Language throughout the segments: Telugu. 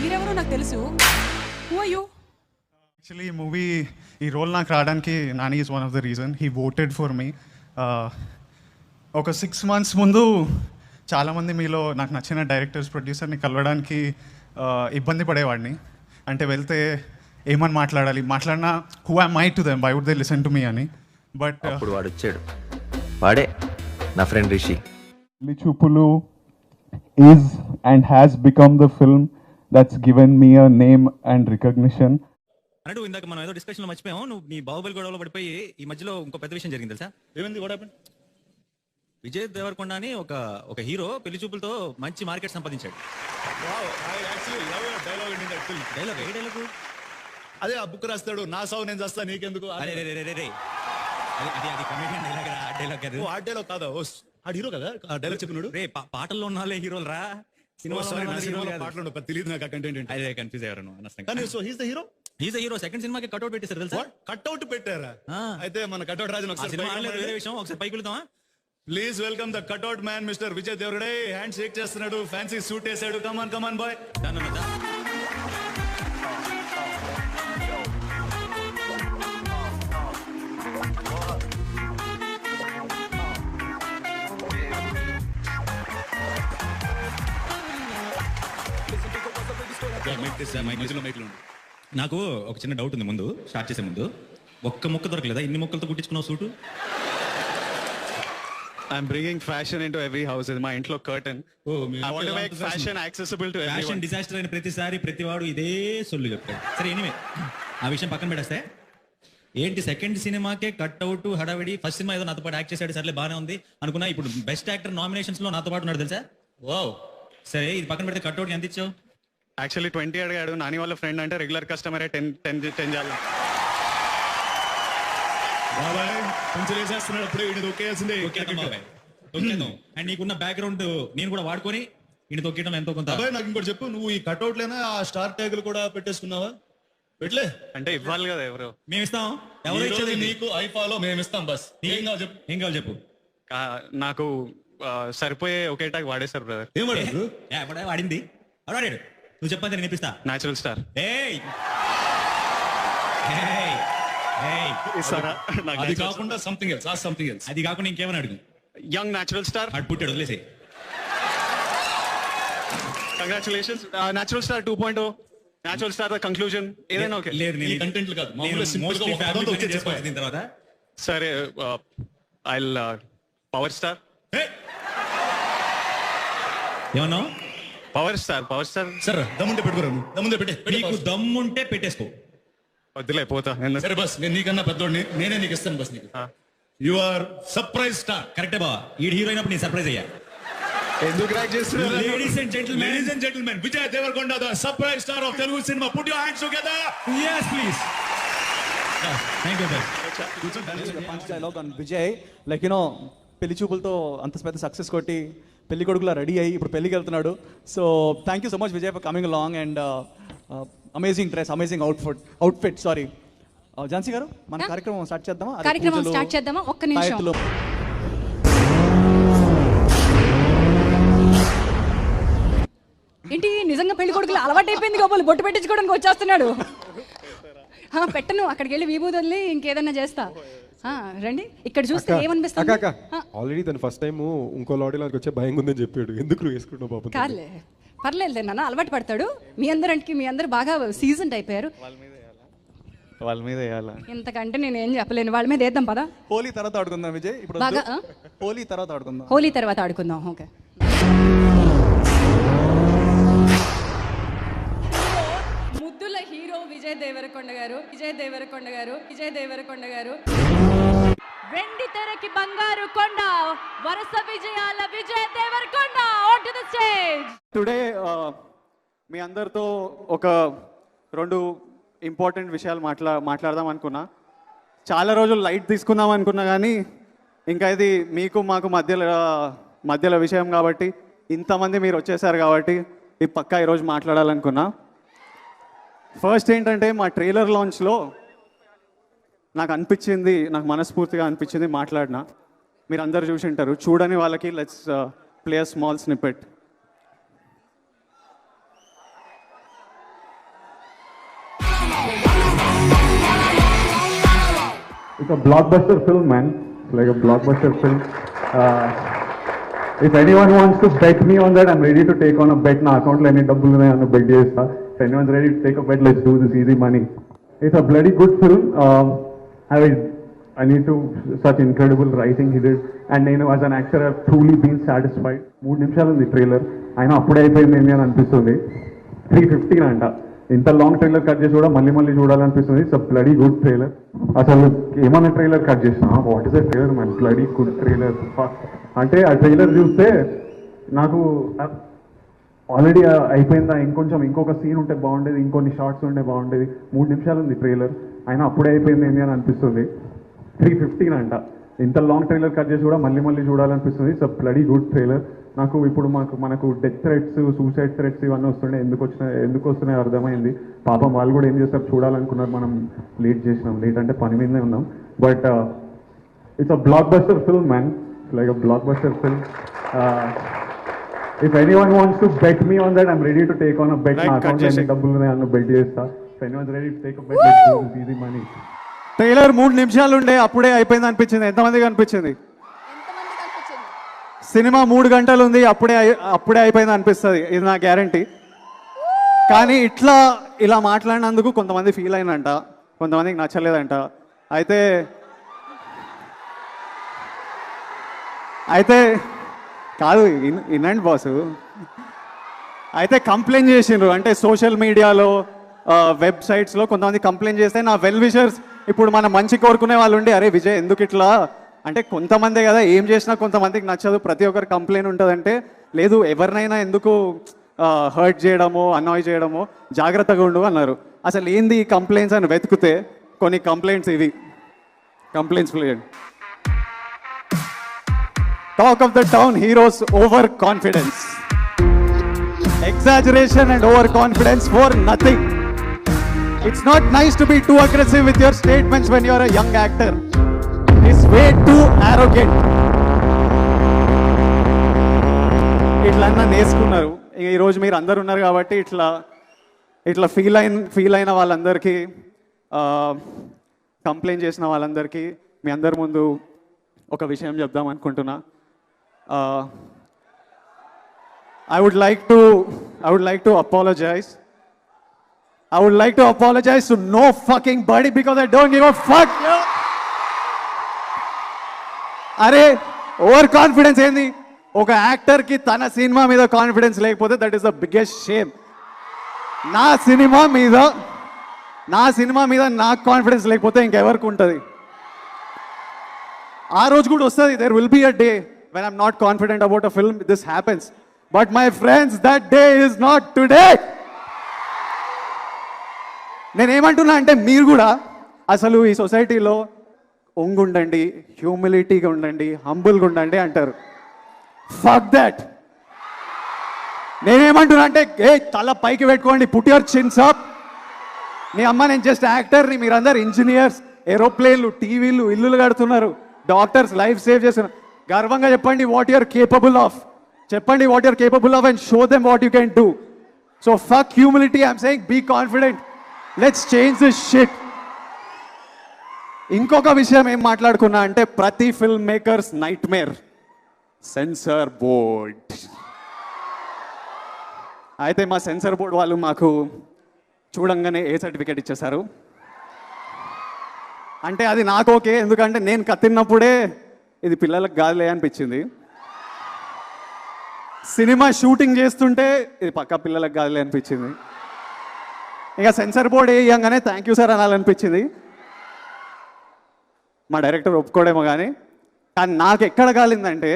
మీరెవరో నాకు తెలుసు. Who are you? యాక్చువల్లీ ఈ రోల్ నాకు రావడానికి Nani is one of the reason. He voted for me. ఒక 6 months ముందు చాలామంది మీలో నాకు నచ్చిన డైరెక్టర్స్ ప్రొడ్యూసర్ని కలవడానికి ఇబ్బంది పడేవాడిని. అంటే వెళ్తే ఏమని మాట్లాడినా who I to them, why would they listen to me అని. బట్ అప్పుడు వాడు వచ్చాడు, వాడే నా ఫ్రెండ్ రిషి. పెళ్లి చూపులు is and has become the film that's given me a name and recognition. అన్నట్టు ఇందాక మనం ఏదో డిస్కషన్లో మర్చిపోయాం. నువ్వు నీ బాహుబలి గొడవలో పడిపోయి ఈ మధ్యలో ఇంకో పెద్ద విషయం జరిగింది తెలుసా? ఏమైంది గొడవ? విజయ్ దేవరకొండ అని ఒక హీరో పెళ్లి చూపులతో మంచి మార్కెట్ సంపాదించాడు. డైలాగ్ ఏ డైలాగు? అదే ఆ బుక్ రాస్తాడు, నా సావు నేను చేస్తా నీకెందుకు. అరే రే రే రే రే అది కమెడియన్ డైలాగ్ రా, డైలాగ్ కాదు. ఆ డైలాగ్ కాదా? ఆ హీరో కదా ఆ డైలాగ్ చెప్పినాడు. రే పాటల్లో ఉన్న వాళ్ళే హీరోలు రా, సినిమా పాటలు తెలియదు నాకు ఆ కంటెంట్ ఏంటి. అదే కన్ఫ్యూజ్ అయ్యారు నువ్వు అనవసరంగా. కానీ so he's the hero. He's hero. Second సినిమాకి కట్అవుట్ పెట్టేశారు తెలుసా? కట్అవుట్ పెట్టారా? అయితే మన కట్అవుట్ రాజు ఆ సినిమా ఆడలేదు, వేరే విషయం. ఒకసారి పైకి వెళ్తామా? Please welcome the cutout man mister Vijay Deverakonda. Handshake చేస్తున్నాడు, ఫ్యాన్సీ సూట్ వేసాడు. Come on come on boy. నాకు ఒక చిన్న డౌట్ ఉంది. ముందు స్టార్ట్ చేసే ముందు ఒక్క ముక్క దొరకలేదా? ఇన్ని ముక్కలతో కుట్టించుకున్నావు suit? I'm bringing fashion into every house. మా ఇంట్లో curtain. I want to make fashion accessible to everyone. Fashion disaster అయిన ప్రతిసారి ప్రతివాడు ఇదే సొల్లు చెప్తాడు. సరే ఎనివే ఆ విషయం పక్కన పెడేస్తే, ఏంటి సెకండ్ సినిమాకే కట్అవుట్ హడావిడి? ఫస్ట్ సినిమా ఏదో నాతో పాటు యాక్ట్ చేశాడు, సర్లే బాగానే ఉంది అనుకున్నా. ఇప్పుడు బెస్ట్ యాక్టర్ నామినేషన్స్ లో నాతో పాటు ఉన్నాడు తెలుసా? వావ్. సరే ఇది పక్కన పెడితే కట్అవుట్ ఎంత ఇచ్చావు? యాక్చువల్లీ 20 అడిగాడు. నాని వాళ్ళ ఫ్రెండ్ అంటే రెగ్యులర్ కస్టమరే 10 చేయాలి. బాబాయ్ కొంచెం వేసేస్తున్నాడు, అప్పుడే వీడిని తొక్కేయాల్సిందే. అండ్ నీకున్న బ్యాక్గ్రౌండ్ నేను కూడా వాడుకొని వీడిని తొక్కేయడం ఎంతో కొంత. బాబాయ్ నాకు ఇంకోటి చెప్పు, నువ్వు ఈ కట్అవుట్ లేనా ఆ స్టార్ ట్యాగులు కూడా పెట్టేసుకున్నావా? పెట్టలే అంటే ఇవ్వాలి కదా ఎవరు. మేము ఇస్తాం. ఎవరు ఇచ్చేది? నీకు ఐఫాలో మేము ఇస్తాం. బస్ ఏం కావాలి చెప్పు. ఏం కావాలి చెప్పు. నాకు సరిపోయే ఒకే టాక్ వాడేశారు బ్రదర్. ఏం వాడారు? వాడింది ఎవడు వాడాడు? నువ్వు చెప్పంతే నేను ఇప్పిస్తా. Natural star. అది కాకుండా సంథింగ్ ఎల్స్. Something else. అది కాకుండా ఇంకేమని అడుగు. Young natural star. అటు పుట్టాడు, వదిలేసి. Congratulations. Natural star 2.0. Natural star the conclusion. ఏదైనా ఓకే. లేదు ఈ కంటెంట్ కాదు, మామూలుగా సింపుల్ గా ఒక పదంతో వచ్చేసేసుకోవాలి. దీని తర్వాత సరే ఐల్ పవర్ స్టార్. ఏమన్నావు? Power star. Power star. సరే దమ్ముంటే పెట్టుకోరా. దమ్ముంటే పెట్టే. నీకు దమ్ముంటే పెట్టేసుకో. వద్దులే పోతా. సరే బస్ నేను నీకన్నా పెద్దోడిని, నేనే నీకు ఇస్తాను. బస్ నీకు యు ఆర్ సర్ప్రైజ్ స్టార్. కరెక్టే బావా, ఈ హీరో అయినప్పుడు నేను సర్ప్రైజ్ అయ్యా. ఎందుకు ర్యాక్ చేస్తున్నారు? Ladies and gentlemen, Vijay Devarkonda, the surprise star of Telugu cinema. Put your hands together. Yes, please. Thank you, sir. Punch dialogue on Vijay. Like పెళ్లి చూపులతో అంత పెద్ద సక్సెస్ కొట్టి పెళ్లి కొడుకులా రెడీ అయ్యి ఇప్పుడు పెళ్లికి వెళ్తున్నాడు. So thank you so much Vijay for coming along and amazing dress, amazing outfit. Sorry Jhansi గారు, మన కార్యక్రమం స్టార్ట్ చేద్దామా? ఒక్క నిమిషం. ఏంటి నిజంగా పెళ్లి కొడుకులు అలవాటు అయిపోయింది కాబట్టి బొట్టు పెట్టించుకోవడానికి వచ్చేస్తున్నాడు. పెట్టను, అక్కడికి వెళ్ళి విభూది వదిలి ఇంకేదన్నా చేస్తా. రండి, ఇక్కడ చూస్తే ఏమనిపిస్తుంది? ఆల్రెడీ తను ఫస్ట్ టైం ఇంకో లాడీలోకి వచ్చే భయం ఉందని చెప్పాడు. ఎందుకు వేసుకుంటావు పాపం? కాదులే, పర్లేదు నాన్న, అలవాటు పడతాడు. మీ అందరు బాగా సీజన్ అయిపోయారు. వాళ్ళ మీద వేయాలా? ఇంతకంటే నేను ఏం చెప్పలేను. వాళ్ళ మీద వేద్దాం పదా. హోలీ తర్వాత ఆడుకుందాం విజయ్. ఇప్పుడు బాగా హోలీ తర్వాత ఆడుకుందాం. ఓకే. ముద్దుల హీరో విజయ్ దేవరకొండ గారు వెండి తెరకి బంగారు కొండ, వరుస విజయాల Vijay Deverakonda on to the stage. Today మీ అందరితో ఒక 2 ఇంపార్టెంట్ విషయాలు మాట్లాడదాం అనుకున్నా. చాలా రోజులు లైట్ తీసుకుందాం అనుకున్నా, కానీ ఇంకా ఇది మీకు మాకు మధ్యలో విషయం కాబట్టి, ఇంతమంది మీరు వచ్చేసారు కాబట్టి ఈ పక్కా ఈరోజు మాట్లాడాలనుకున్నా. ఫస్ట్ ఏంటంటే, మా ట్రైలర్ లాంచ్లో నాకు మనస్ఫూర్తిగా అనిపించింది మాట్లాడినా. మీరు అందరు చూసి ఉంటారు. చూడని వాళ్ళకి let's play a small snippet. It's a blockbuster film, man. It's like a blockbuster film. If anyone wants to bet me on that, I'm ready to take on a bet. Na account lo any double unnai on a bet chesta. If anyone's ready to take a bet, let's do this, easy money. It's a bloody good film. I need to such incredible writing he did, and నేను as an actor I've truly been satisfied. 3 నిమిషాలు ఉంది ట్రైలర్, అయినా అప్పుడే అయిపోయింది ఏంటి అని అనిపిస్తుంది. 3:15 అంట, ఇంత లాంగ్ ట్రైలర్ కట్ చేసి కూడా మళ్ళీ మళ్ళీ చూడాలనిపిస్తుంది. It's a bloody good trailer. అసలు ఏమన్నా ట్రైలర్ కట్ చేసిన what is a trailer man, bloody good trailer. అంటే ఆ ట్రైలర్ చూస్తే నాకు ఆల్రెడీ అయిపోయిందా, ఇంకొక సీన్ ఉంటే బాగుండేది, ఇంకొన్ని షార్ట్స్ ఉంటే బాగుండేది. 3 నిమిషాలు ఉంది ట్రైలర్, అయినా అప్పుడే అయిపోయింది ఏంటి అని అనిపిస్తుంది. 3:15 అంట, ఇంత లాంగ్ ట్రైలర్ కట్ చేసి కూడా మళ్ళీ మళ్ళీ చూడాలనిపిస్తుంది. It's a bloody good trailer. నాకు ఇప్పుడు మనకు డెత్ థ్రెట్స్, సూసైడ్ థ్రెట్స్ ఇవన్నీ వస్తుండే, ఎందుకు వస్తున్నాయో అర్థమైంది. పాపం వాళ్ళు కూడా ఏం చేస్తారు చూడాలనుకున్నారు, మనం లేట్ చేసినాం. లేట్ అంటే పని మీదనే ఉన్నాం. But it's a blockbuster film man, like a blockbuster film. If anyone wants to bet me on that, I'm ready to take on a bet. నా అకౌంట్ లో ఎన్ని డబ్బులు ఉన్నాయి అన్న బెట్ చేస్తా. If anyone ready to take a bet, easy money. Trailer 3 నిమిషాలు ఉండే అప్పుడే అయిపోయింది అనిపించింది. ఎంతమందికి అనిపించింది? సినిమా 3 గంటలు ఉంది, అప్పుడే అయిపోయింది అనిపిస్తుంది. ఇది నా గ్యారంటీ. కానీ ఇలా మాట్లాడినందుకు కొంతమంది ఫీల్ అయినంట, కొంతమందికి నచ్చలేదంట. అయితే కాదు, వినండి బాసు. అయితే కంప్లైంట్ చేసిండ్రు, అంటే సోషల్ మీడియాలో, వెబ్సైట్స్లో కొంతమంది కంప్లైంట్ చేస్తే నా వెల్ విషర్స్, ఇప్పుడు మన మంచి కోరుకునే వాళ్ళు ఉండి, అరే విజయ్ ఎందుకు ఇట్లా అంటే, కొంతమందే కదా ఏం చేసినా కొంతమందికి నచ్చదు, ప్రతి ఒక్కరు కంప్లైంట్ ఉంటుందంటే, లేదు ఎవరినైనా ఎందుకు హర్ట్ చేయడమో అనాయ్ చేయడమో, జాగ్రత్తగా ఉండు అన్నారు. అసలు ఏంది ఈ కంప్లైంట్స్ అని వెతికితే కొన్ని కంప్లైంట్స్ ఇవి. కంప్లైంట్స్ ప్లేయండి. Talk of the town heroes overconfidence, exaggeration and overconfidence for nothing. It's not nice to be too aggressive with your statements when you're a young actor. It's way too arrogant. ఇట్లా నేర్చుకున్నారు. ఈరోజు మీరు అందరు ఉన్నారు కాబట్టి ఇట్లా ఫీల్ అయిన వాళ్ళందరికీ, కంప్లైంట్ చేసిన వాళ్ళందరికీ మీ అందరి ముందు ఒక విషయం చెప్దాం అనుకుంటున్నా. I would like to apologize. I would like to apologize to no fucking body because I don't give a fuck. అరే ఓవర్ కాన్ఫిడెన్స్ ఏంది? ఒక యాక్టర్కి తన సినిమా మీద కాన్ఫిడెన్స్ లేకపోతే that is the biggest shame. నా సినిమా మీద నాకు కాన్ఫిడెన్స్ లేకపోతే ఇంకెవరికి ఉంటుంది? ఆ రోజు కూడా వస్తుంది. There will be a day when I'm not confident about a film. This happens. But my friends, that day is not today. నేనేమంటున్నా అంటే, మీరు కూడా అసలు ఈ సొసైటీలో ఉండండి, హ్యూమిలిటీగా ఉండండి, హంబుల్గా ఉండండి అంటారు. Fuck that. నేనేమంటున్నా అంటే, తల పైకి పెట్టుకోండి, పుట్ యువర్ చిన్స్ అప్. నీ అమ్మ నేను జస్ట్ యాక్టర్ని, మీరందరు ఇంజనీర్స్, ఏరోప్లేన్లు, టీవీలు, ఇల్లులు కడుతున్నారు, డాక్టర్స్ లైఫ్ సేవ్ చేస్తున్నారు. గర్వంగా చెప్పండి వాట్ యూఆర్ కేపబుల్ ఆఫ్. చెప్పండి what you're capable of and show them what you can do. So fuck humility, I'm saying be confident. Let's change this shit. ఇంకొక విషయం ఏం మాట్లాడుకున్నా అంటే, ప్రతి film makers nightmare censor board. అయితే మా సెన్సార్ బోర్డ్ వాళ్ళు మాకు చూడంగానే ఏ సర్టిఫికేట్ ఇచ్చేశారు అంటే, అది నాకు ఓకే, ఎందుకంటే నేను కత్తిన్నప్పుడే ఇది పిల్లలకు కాదులే అనిపించింది. సినిమా షూటింగ్ చేస్తుంటే ఇది పక్కా పిల్లలకు కాదులే అనిపించింది. ఇక సెన్సార్ బోర్డ్ వేయంగానే థ్యాంక్ యూ సార్ అనాలనిపించింది. మా డైరెక్టర్ ఒప్పుకోడేమో కానీ నాకు ఎక్కడ కాలిందంటే,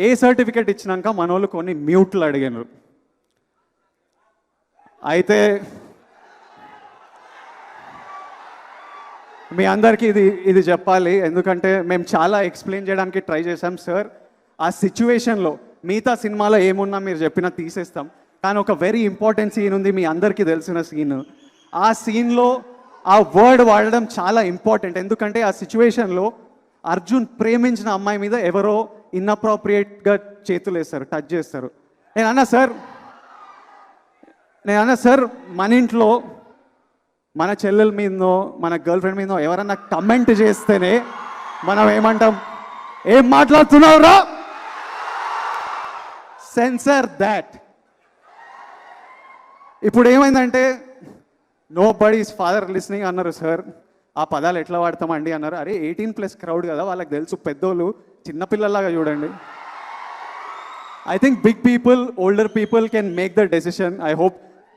ఏ సర్టిఫికేట్ ఇచ్చినాక మనోళ్ళు కొన్ని మ్యూట్లు అడిగారు. అయితే మీ అందరికీ ఇది చెప్పాలి, ఎందుకంటే మేము చాలా ఎక్స్ప్లెయిన్ చేయడానికి ట్రై చేసాం. సార్ ఆ సిచ్యువేషన్లో మిగతా సినిమాలో ఏమున్నా మీరు చెప్పినా తీసేస్తాం, కానీ ఒక వెరీ ఇంపార్టెంట్ సీన్ ఉంది, మీ అందరికీ తెలిసిన సీన్. ఆ సీన్లో ఆ వర్డ్ వాడడం చాలా ఇంపార్టెంట్, ఎందుకంటే ఆ సిచ్యువేషన్లో అర్జున్ ప్రేమించిన అమ్మాయి మీద ఎవరో ఇన్అప్రోప్రియేట్గా చేతులు వేస్తారు, టచ్ చేస్తారు. నేను అన్నా సార్ మన ఇంట్లో మన చెల్లెల మీదనో మన గర్ల్ ఫ్రెండ్ మీదనో ఎవరన్నా కమెంట్ చేస్తేనే మనం ఏమంటాం, ఏం మాట్లాడుతున్నావురా, సెన్సర్ దాట్. ఇప్పుడు ఏమైందంటే నో బడీస్ ఫాదర్ లిస్నింగ్ అన్నారు సార్. ఆ పదాలు ఎట్లా వాడతామండి అన్నారు. అరే 18+ క్రౌడ్ కదా, వాళ్ళకి తెలుసు, పెద్దోళ్ళు చిన్నపిల్లలాగా చూడండి. I think big people, older people can make the decision.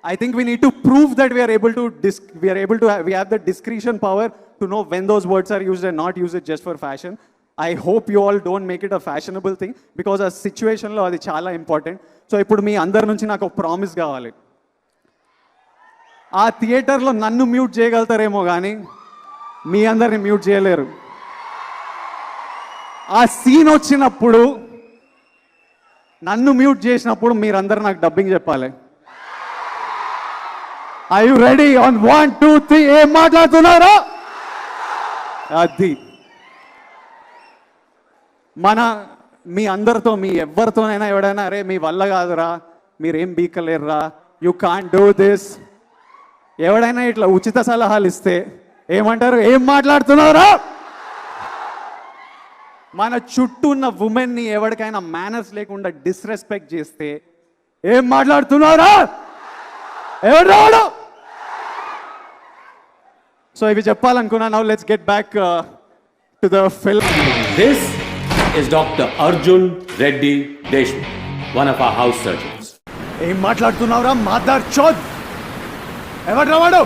I think we need to prove that we have the discretion power to know when those words are used and not use it just for fashion. I hope you all don't make it a fashionable thing because a situation lo adi chaala important. So ippudu మీ అందరి నుంచి నాకు ఒక ప్రామిస్ కావాలి. ఆ థియేటర్లో నన్ను మ్యూట్ చేయగలుగుతారేమో కానీ మీ అందరిని మ్యూట్ చేయలేరు. ఆ సీన్ వచ్చినప్పుడు నన్ను మ్యూట్ చేసినప్పుడు మీరందరూ నాకు డబ్బింగ్ చెప్పాలి. Are you ready? On 1, 2, 3 ఏం మాట్లాడుతున్నారా? అది మీ అందరితో, మీ ఎవరితోనైనా ఎవడైనా అరే మీ వల్ల కాదురా, మీరేం బీకలేరురా, యూ కాంట్ డూ దిస్, ఎవడైనా ఇట్లా ఉచిత సలహాలు ఇస్తే ఏమంటారు, ఏం మాట్లాడుతున్నారా? మన చుట్టూ ఉన్న ఉమెన్ని ఎవరికైనా మేనర్స్ లేకుండా డిస్రెస్పెక్ట్ చేస్తే ఏం మాట్లాడుతున్నారా? ఎవరు? సో ఇవి చెప్పాలనుకున్నా. Now let's get back to the film. This is Dr. Arjun Reddy Deshmukh, one of our house surgeons. ఏం మాట్లాడుతున్నావురా మదర్ చోద్? ఎవడ్రా వాడు?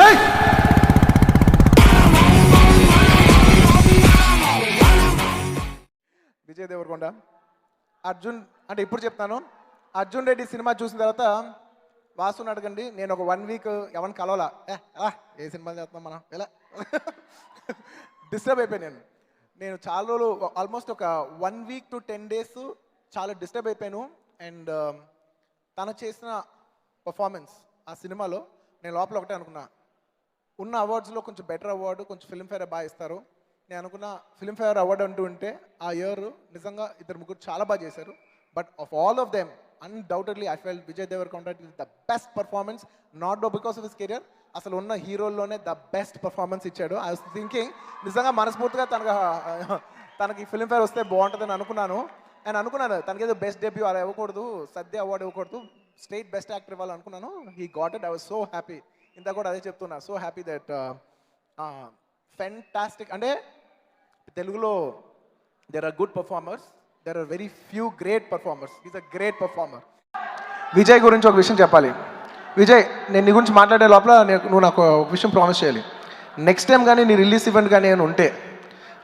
ఏయ్! విజయ్ దేవరకొండ అర్జున్ అంటే ఇప్పుడు చెప్తాను. అర్జున్ రెడ్డి సినిమా చూసిన తర్వాత వాసుని అడగండి, నేను ఒక 1 వీక్ ఎవరిని కలవాలా, ఏ సినిమాలు చేస్తున్నాం మనం ఎలా డిస్టర్బ్ అయిపోయాను. నేను చాలా రోజులు, ఆల్మోస్ట్ ఒక 1 వీక్ to 10 days చాలా డిస్టర్బ్ అయిపోయాను. అండ్ తను చేసిన పర్ఫార్మెన్స్ ఆ సినిమాలో నేను లోపల ఒకటే అనుకున్నా, ఉన్న అవార్డ్స్లో కొంచెం బెటర్ అవార్డు కొంచెం ఫిల్మ్ఫేర్ బాగా ఇస్తారు. నేను అనుకున్న ఫిల్మ్ఫేర్ అవార్డు అంటూ ఉంటే ఆ ఇయర్ నిజంగా 2-3 చాలా బాగా చేశారు. But of all of them undoubtedly I felt Vijay Deverakonda is the best performance, not because of his career, అసలు ఉన్న హీరోల్లోనే ద బెస్ట్ పర్ఫార్మెన్స్ ఇచ్చాడు. ఐ వాస్ థింకింగ్ నిజంగా మనస్ఫూర్తిగా తనకి ఫిల్మ్ఫేర్ వస్తే బాగుంటుందని అనుకున్నాను. అండ్ అనుకున్నాను తనకి ఏదో బెస్ట్ డెబ్యూ అలా ఇవ్వకూడదు, సద్య అవార్డు ఇవ్వకూడదు, స్టేట్ బెస్ట్ యాక్టర్ ఇవ్వాలనుకున్నాను. He got it. I was so happy. ఇంత కూడా అదే చెప్తున్నా, సో హ్యాపీ దట్ ఫెంటాస్టిక్. అంటే తెలుగులో there are good performers, there are very few great performers. Is a great performer. Vijay గురించి ఒక విషయం చెప్పాలి. విజయ్, నేను నీ గురించి మాట్లాడే లోపల నువ్వు నాకు ఒక విషయం ప్రామిస్ చేయాలి. నెక్స్ట్ టైం కానీ నీ రిలీజ్ ఈవెంట్ కానీ నేను ఉంటే,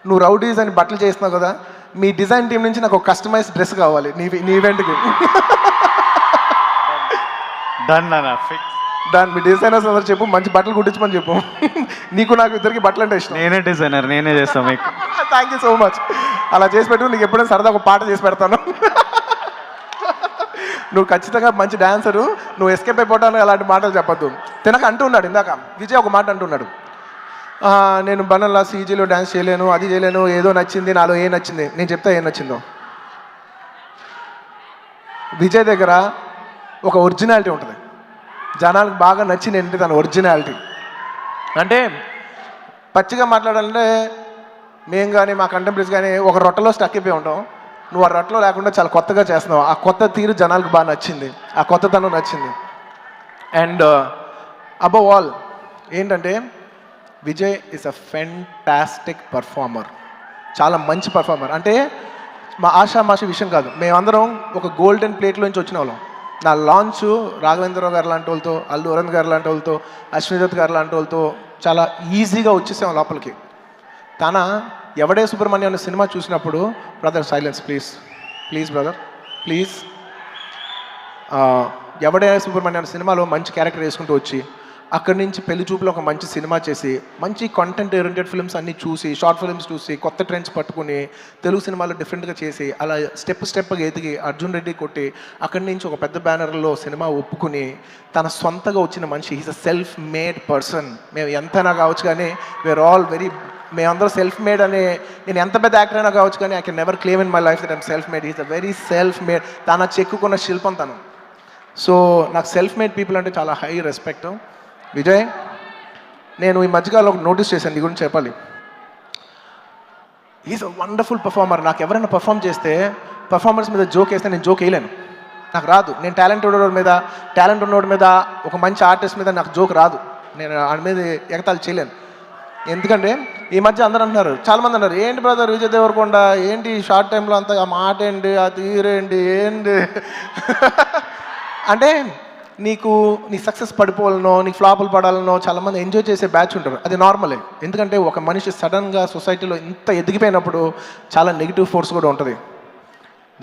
నువ్వు రౌడీస్ అని బట్టలు చేస్తున్నావు కదా, మీ డిజైన్ టీం నుంచి నాకు ఒక కస్టమైజ్ డ్రెస్ కావాలి నీ ఈవెంట్కి. దాని మీ డిజైనర్స్ అందరూ చెప్పు, మంచి బట్టలు కుట్టించమని చెప్పు. నీకు నాకు ఇద్దరికి బట్టలు అంటే ఇష్టం. నేనే డిజైనర్, నేనే చేస్తాను మీకు. Thank you so much. అలా చేసి పెట్టు, నీకు ఎప్పుడైనా సరదా ఒక పాట చేసి పెడతాను. నువ్వు ఖచ్చితంగా మంచి డాన్సరు, నువ్వు ఎస్కేప్ అయిపోవటానికి అలాంటి మాటలు చెప్పద్దు. తినక అంటున్నాడు ఇందాక విజయ్ ఒక మాట అంటున్నాడు, నేను బనల్లా సీజీలో డ్యాన్స్ చేయలేను, అది చేయలేను, ఏదో నచ్చింది, నాలో ఏం నచ్చింది. నేను చెప్తా ఏం నచ్చిందో. విజయ్ దగ్గర ఒక ఒరిజినాలిటీ ఉంటుంది, జనాలకు బాగా నచ్చింది ఏంటి తన ఒరిజినాలిటీ. అంటే పచ్చిగా మాట్లాడాలంటే మేము కానీ మా కంటెంపరీస్ కానీ ఒక రొట్టెలో స్టక్ అయిపోయి ఉంటాం. నువ్వు ఆ రొట్టెలో లేకుండా చాలా కొత్తగా చేస్తున్నావు. ఆ కొత్త తీరు జనాలకు బాగా నచ్చింది, ఆ కొత్తతనం నచ్చింది. అండ్ అబవ్ ఆల్ ఏంటంటే Vijay is a fantastic performer, చాలా మంచి పర్ఫార్మర్. అంటే మా ఆషామాషి విషయం కాదు, మేమందరం ఒక గోల్డెన్ ప్లేట్లోంచి వచ్చిన వాళ్ళం. నా లాంచ్ రాఘవేంద్రరావు గారు లాంటి వాళ్ళతో, అల్లు అరవింద్ గారు లాంటి వాళ్ళతో, అశ్వినిదత్ గారు లాంటి వాళ్ళతో చాలా ఈజీగా వచ్చేసాం లోపలికి. తన ఎవడే సుబ్రహ్మణ్యం అనే సినిమా చూసినప్పుడు, brother silence please, please brother please, ఎవడే సుబ్రహ్మణ్యం అనే సినిమాలో మంచి క్యారెక్టర్ వేసుకుంటూ వచ్చి అక్కడి నుంచి పెళ్లి చూపులో ఒక మంచి సినిమా చేసి, మంచి కంటెంట్ ఓరియంటెడ్ ఫిల్మ్స్ అన్నీ చూసి, షార్ట్ ఫిల్మ్స్ చూసి, కొత్త ట్రెండ్స్ పట్టుకుని తెలుగు సినిమాలో డిఫరెంట్గా చేసి, అలా స్టెప్గా ఎదిగి అర్జున్ రెడ్డి కొట్టి అక్కడి నుంచి ఒక పెద్ద బ్యానర్లో సినిమా ఒప్పుకుని తన సొంతగా వచ్చిన మనిషి. He's a self made person. మేము ఎంతైనా కావచ్చు కానీ వీఆర్ ఆల్ వెరీ, మేమందరూ సెల్ఫ్ మేడ్ అనే, నేను ఎంత పెద్ద యాక్టర్ అయినా కావచ్చు కానీ I can never claim in my life that I'm self made. He's a very self made. తన చెక్కుకున్న శిల్పం తను. సో నాకు సెల్ఫ్ మేడ్ పీపుల్ అంటే చాలా హై రెస్పెక్ట్. విజయ్, నేను ఈ మధ్యకాలంలో ఒక నోటీస్ చేశాను, నీ గురించి చెప్పాలి. Is a wonderful performer. నాకు ఎవరైనా పర్ఫామ్ చేస్తే పర్ఫార్మర్స్ మీద జోక్ వేస్తే నేను జోక్ వేయలేను, నాకు రాదు. నేను టాలెంట్ ఉన్నోడి మీద ఒక మంచి ఆర్టిస్ట్ మీద నాకు జోక్ రాదు, నేను ఆడి మీద ఎగతాళి చేయలేను. ఎందుకంటే ఈ మధ్య అందరూ అంటున్నారు, చాలామంది అన్నారు, ఏంటి బ్రదర్ విజయ్ దేవరకొండ ఏంటి షార్ట్ టైంలో అంత ఆ మాట ఏంటి, ఆ తీరేంటి ఏంటి అంటే నీకు నీ సక్సెస్ పడిపోవాలనో నీకు ఫ్లాపులు పడాలనో చాలామంది ఎంజాయ్ చేసే బ్యాచ్ ఉంటారు, అది నార్మలే. ఎందుకంటే ఒక మనిషి సడన్గా సొసైటీలో ఇంత ఎదిగిపోయినప్పుడు చాలా నెగిటివ్ ఫోర్స్ కూడా ఉంటుంది.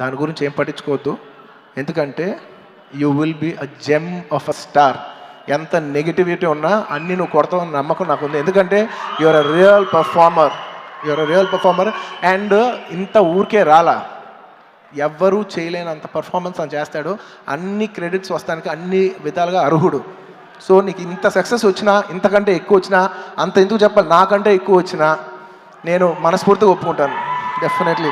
దాని గురించి ఏం పట్టించుకోవద్దు, ఎందుకంటే you will be a gem of a star. ఎంత నెగిటివిటీ ఉన్నా అన్నీ నువ్వు కొడతావని నమ్మకం నాకు ఉంది, ఎందుకంటే you're a real performer. And ఇంత ఊరికే రాలా, ఎవ్వరూ చేయలేనంత పర్ఫార్మెన్స్ అని చేస్తాడు. అన్ని క్రెడిట్స్ వస్తానికి అన్ని విధాలుగా అర్హుడు. సో నీకు ఇంత సక్సెస్ వచ్చినా, ఇంతకంటే ఎక్కువ వచ్చినా, అంత ఎందుకు చెప్పాలి, నాకంటే ఎక్కువ వచ్చినా నేను మనస్ఫూర్తిగా ఒప్పుకుంటాను. Definitely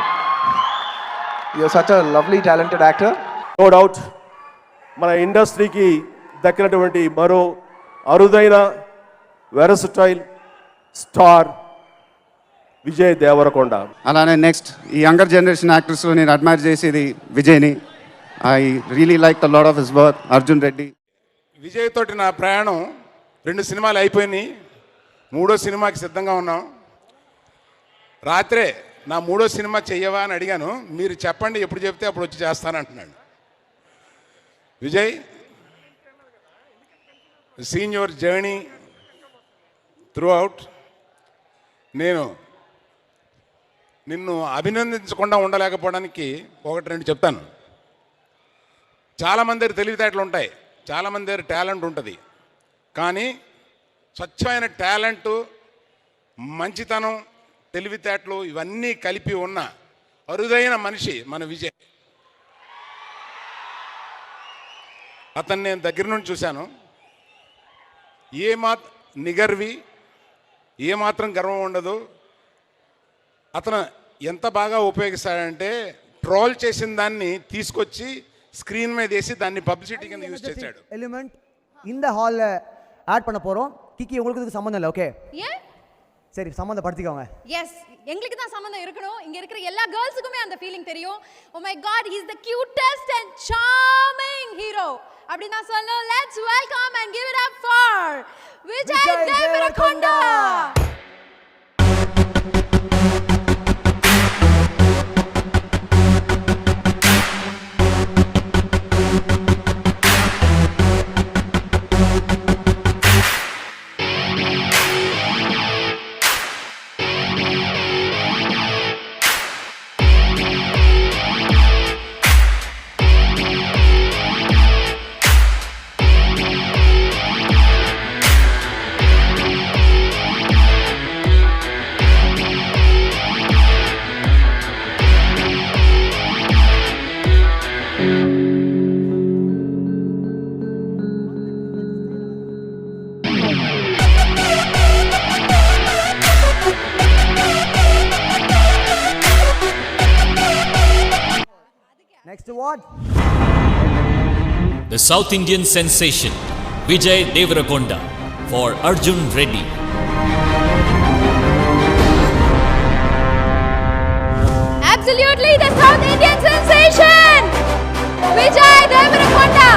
you're such a lovely talented actor. No doubt మన ఇండస్ట్రీకి దక్కినటువంటి మరో అరుదైన వెరసటైల్ స్టార్ విజయ్ దేవరకొండ. అలానే నెక్స్ట్ ఈ యంగర్ జనరేషన్ యాక్టర్స్లో నేను అడ్మైర్ చేసేది విజయ్ని. I really like the lot of his work. Arjun Reddy. Vijay తోటి నా ప్రయాణం 2 సినిమాలు అయిపోయినాయి, 3వ సినిమాకి సిద్ధంగా ఉన్నాం. రాత్రే నా 3వ సినిమా చెయ్యవా అని అడిగాను, మీరు చెప్పండి ఎప్పుడు చెప్తే అప్పుడు వచ్చి చేస్తానంటున్నాడు. Vijay, seen your journey throughout. నేను నిన్ను అభినందించకుండా ఉండలేకపోవడానికి 1-2 చెప్తాను. చాలామంది దగ్గర తెలివితేటలు ఉంటాయి, చాలామంది దగ్గర టాలెంట్ ఉంటుంది, కానీ స్వచ్ఛమైన టాలెంటు, మంచితనం, తెలివితేటలు ఇవన్నీ కలిపి ఉన్న అరుదైన మనిషి మన విజయ్. అతన్ని నేను దగ్గర నుండి చూశాను. నిగర్వి, ఏమాత్రం గర్వం ఉండదు. అతను ఎంత బాగా ఉపయోగిస్తాడంటే ట్రోల్ చేసిన దాన్ని తీసుకొచ్చి స్క్రీన్ మీద వేసి దాన్ని పబ్లిసిటీ కింద యూజ్ చేశాడు. எலிமெண்ட் இந்த ஹால்ல ஆட் பண்ண போறோம். கிக்கி உங்களுக்கு இதுக்கு சம்பந்தம் இல்ல, ஓகே? ஏன்? சரி, சம்பந்தப்படுத்திக்கோங்க. எஸ், எங்களுக்கு தான் சம்பந்தம் இருக்கணும். இங்க இருக்கிற எல்லா கேர்ள்ஸுக்குமே அந்த ஃபீலிங் தெரியும். Oh my god, he is the cutest and charming hero. அப்படி நான் சொல்லணும். Let's welcome and give it up for Vijay Deverakonda. Next what? The South Indian sensation Vijay Deverakonda for Arjun Reddy. Absolutely the South Indian sensation Vijay Deverakonda.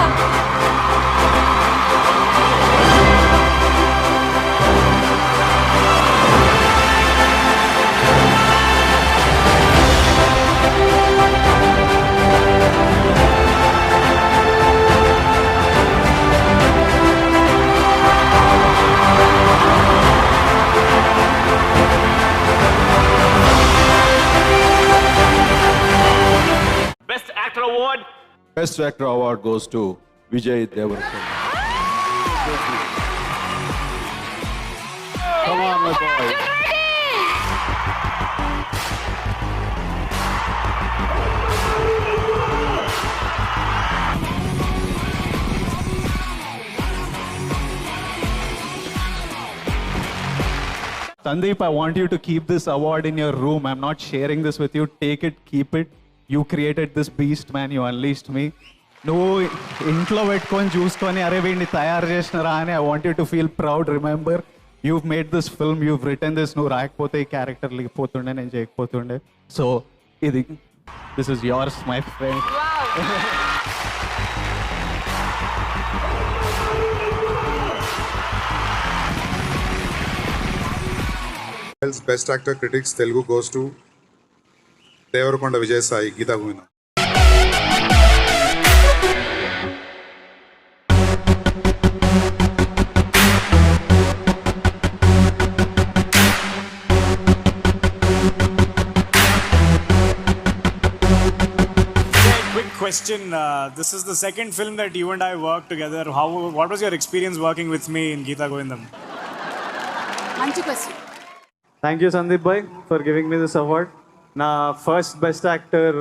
Best Actor Award goes to Vijay Devarakonda. Come on, my boy. Sandeep, I want you to keep this award in your room. I'm not sharing this with you. Take it, keep it. You created this beast, man. You unleashed me. నువ్వు ఇంట్లో పెట్టుకొని చూసుకొని అరే వీడిని తయారు చేసినారా అని I want you to feel proud. Remember you've made this film, you've written this, నువ్వు రాయకపోతే ఈ క్యారెక్టర్ లేకపోతుండే, నేను చేయకపోతుండే. సో ఇది this is yours, my friend. Best Actor Critics Telugu goes to Devarakonda Vijay Sai, Geeta Govindam. Quick question. This is the second film that you and I worked together. What was your experience working with me in Geeta Govindam? మంచి question. Thank you Sandeep Bhai for giving me this award. నా ఫస్ట్ బెస్ట్ యాక్టర్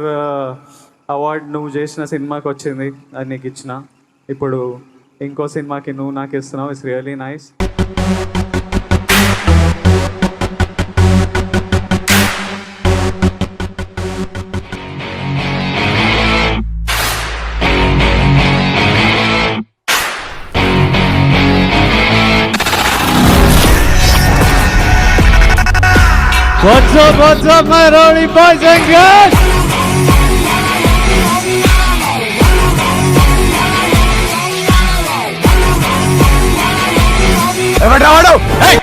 అవార్డ్ నువ్వు చేసిన సినిమాకి వచ్చింది, అది నీకు ఇచ్చిన. ఇప్పుడు ఇంకో సినిమాకి నువ్వు నాకు ఇస్తున్నావు. It's really nice. What's up, my rowdy boys and girls? ఎవడ్రా వాడు? ఏయ్!